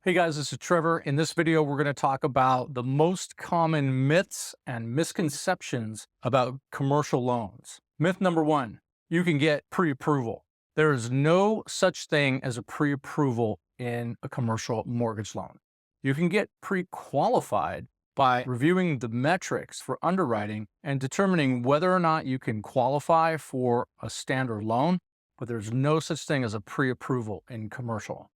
Hey guys, this is Trevor. In this video, we're going to talk about the most common myths and misconceptions about commercial loans. Myth number one, you can get pre-approval. There is no such thing as a pre-approval in a commercial mortgage loan. You can get pre-qualified by reviewing the metrics for underwriting and determining whether or not you can qualify for a standard loan, but there's no such thing as a pre-approval in commercial.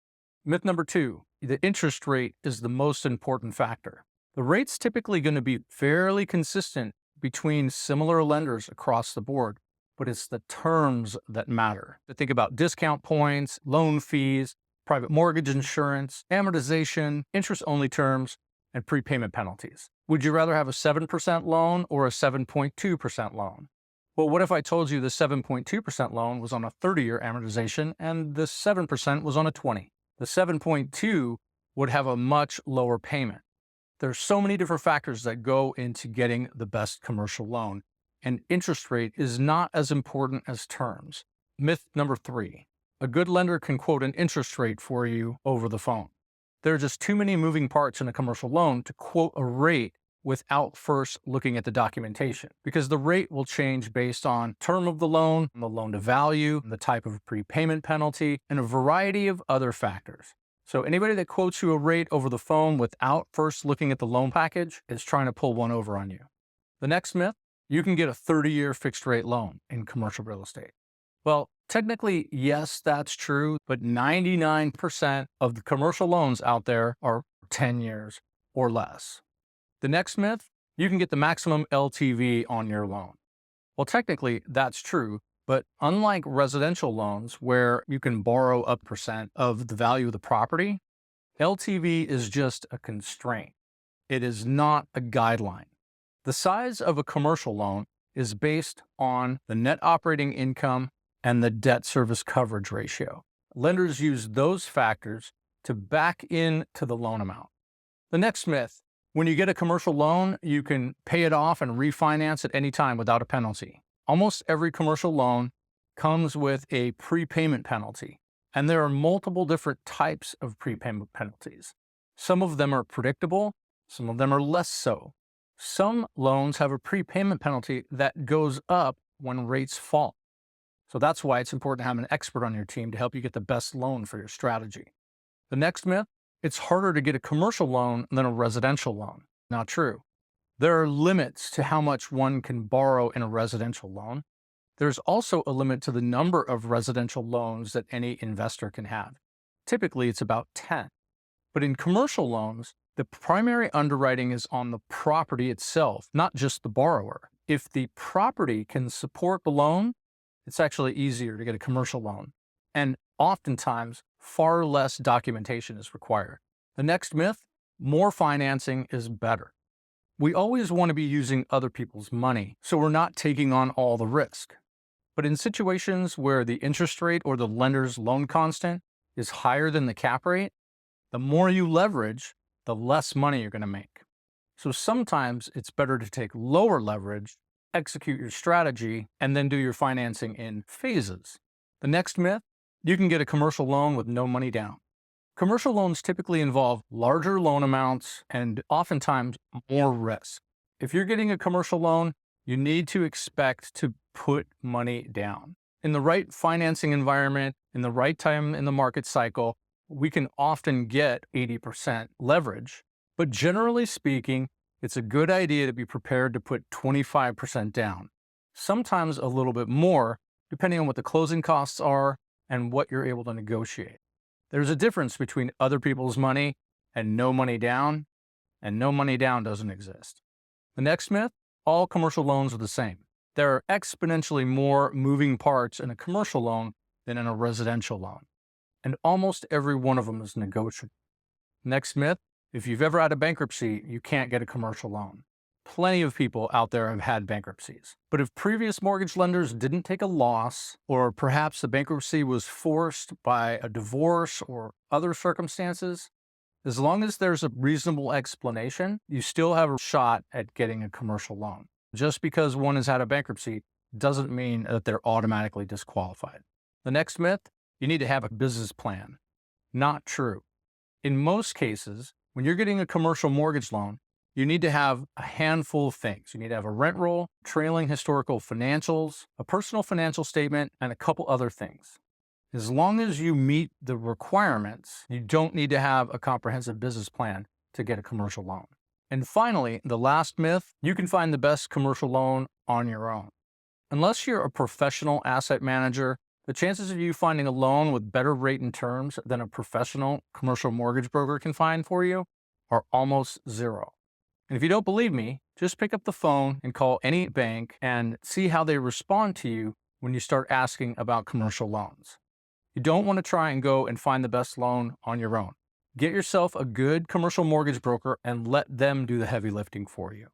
Myth number two, the interest rate is the most important factor. The rate's typically going to be fairly consistent between similar lenders across the board, but it's the terms that matter. Think about discount points, loan fees, private mortgage insurance, amortization, interest-only terms, and prepayment penalties. Would you rather have a 7% loan or a 7.2% loan? Well, what if I told you the 7.2% loan was on a 30-year amortization and the 7% was on a 20? The 7.2 would have a much lower payment. There's so many different factors that go into getting the best commercial loan, and interest rate is not as important as terms. Myth number three, a good lender can quote an interest rate for you over the phone. There are just too many moving parts in a commercial loan to quote a rate without first looking at the documentation, because the rate will change based on term of the loan to value, the type of prepayment penalty, and a variety of other factors. So anybody that quotes you a rate over the phone without first looking at the loan package is trying to pull one over on you. The next myth, you can get a 30-year fixed rate loan in commercial real estate. Well, technically, yes, that's true, but 99% of the commercial loans out there are 10 years or less. The next myth, you can get the maximum LTV on your loan. Well, technically, that's true, but unlike residential loans where you can borrow up percent of the value of the property, LTV is just a constraint. It is not a guideline. The size of a commercial loan is based on the net operating income and the debt service coverage ratio. Lenders use those factors to back into the loan amount. The next myth, when you get a commercial loan, you can pay it off and refinance at any time without a penalty. Almost every commercial loan comes with a prepayment penalty, and there are multiple different types of prepayment penalties. Some of them are predictable, some of them are less so. Some loans have a prepayment penalty that goes up when rates fall. So that's why it's important to have an expert on your team to help you get the best loan for your strategy. The next myth, it's harder to get a commercial loan than a residential loan. Not true. There are limits to how much one can borrow in a residential loan. There's also a limit to the number of residential loans that any investor can have. Typically, it's about 10. But in commercial loans, the primary underwriting is on the property itself, not just the borrower. If the property can support the loan, it's actually easier to get a commercial loan. And oftentimes, far less documentation is required. The next myth, more financing is better. We always want to be using other people's money, so we're not taking on all the risk. But in situations where the interest rate or the lender's loan constant is higher than the cap rate, the more you leverage, the less money you're going to make. So sometimes it's better to take lower leverage, execute your strategy, and then do your financing in phases. The next myth, you can get a commercial loan with no money down. Commercial loans typically involve larger loan amounts and oftentimes more risk. If you're getting a commercial loan, you need to expect to put money down. In the right financing environment, in the right time in the market cycle, we can often get 80% leverage. But generally speaking, it's a good idea to be prepared to put 25% down. Sometimes a little bit more, depending on what the closing costs are and what you're able to negotiate. There's a difference between other people's money and no money down, and no money down doesn't exist. The next myth, all commercial loans are the same. There are exponentially more moving parts in a commercial loan than in a residential loan, and almost every one of them is negotiable. Next myth, if you've ever had a bankruptcy, you can't get a commercial loan. Plenty of people out there have had bankruptcies. But if previous mortgage lenders didn't take a loss, or perhaps the bankruptcy was forced by a divorce or other circumstances, as long as there's a reasonable explanation, you still have a shot at getting a commercial loan. Just because one has had a bankruptcy doesn't mean that they're automatically disqualified. The next myth, you need to have a business plan. Not true. In most cases, when you're getting a commercial mortgage loan, you need to have a handful of things. You need to have a rent roll, trailing historical financials, a personal financial statement, and a couple other things. As long as you meet the requirements, you don't need to have a comprehensive business plan to get a commercial loan. And finally, the last myth, you can find the best commercial loan on your own. Unless you're a professional asset manager, the chances of you finding a loan with better rate and terms than a professional commercial mortgage broker can find for you are almost zero. And if you don't believe me, just pick up the phone and call any bank and see how they respond to you when you start asking about commercial loans. You don't want to try and go and find the best loan on your own. Get yourself a good commercial mortgage broker and let them do the heavy lifting for you.